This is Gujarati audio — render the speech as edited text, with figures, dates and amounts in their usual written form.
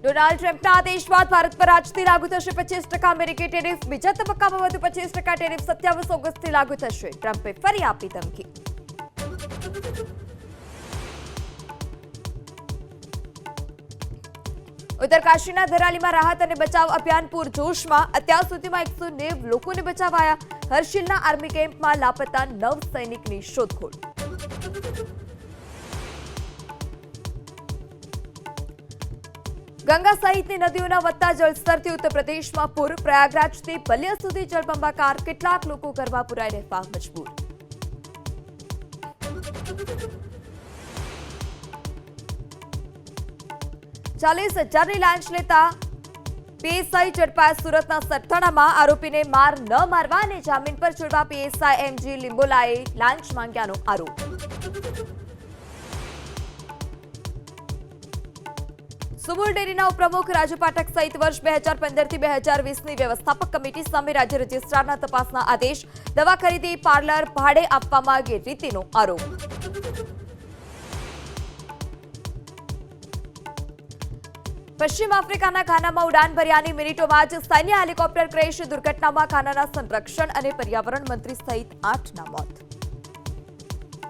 ડોનાલ્ડ ટ્રમ્પના આદેશ બાદ ભારત પર આજથી લાગુ થશે 25% અમેરિકી ટેરિફ. બીજા તબક્કામાં વધુ 25% ટેરિફ 27 ઓગસ્ટથી લાગુ થશે. ટ્રમ્પે ફરી આપી ધમકી. ઉત્તરકાશીના ધરાલીમાં રાહત અને બચાવ અભિયાન પૂરજોશમાં. અત્યાર સુધીમાં 190 લોકોને બચાવાયા. હર્ષિલના આર્મી કેમ્પમાં લાપતા 9 સૈનિકની શોધખોળ. ગંગા સહિતની નદીઓના વધતા જળસ્તરથી ઉત્તર પ્રદેશમાં પૂર. પ્રયાગરાજથી બલિયા સુધી જળબંબાકાર. કેટલાક લોકો ઘરમાં પુરાઈ રહેવા મજબૂર. ₹40,000ની લાંચ લેતા પીએસઆઈ ઝડપાયા. સુરતના સરથાણામાં આરોપીને માર ન મારવા અને જામીન પર છોડવા પીએસઆઈ એમજી લિંબોલાએ લાંચ માંગ્યાનો આરોપ. સુમુલ ડેરીના ઉપપ્રમુખ રાજુ પાઠક સહિત વર્ષ 2015થી 2020ની વ્યવસ્થાપક કમિટી સામે રાજ્ય રજિસ્ટ્રારના તપાસના આદેશ. દવા ખરીદી પાર્લર ભાડે આપવામાં ગેરરીતિનો આરોપ. પશ્ચિમ આફ્રિકાના ઘાનામાં ઉડાન ભર્યાની મિનિટોમાં જ સૈન્ય હેલિકોપ્ટર ક્રેશ. દુર્ઘટનામાં ઘાનાના સંરક્ષણ અને પર્યાવરણ મંત્રી સહિત 8ના મોત.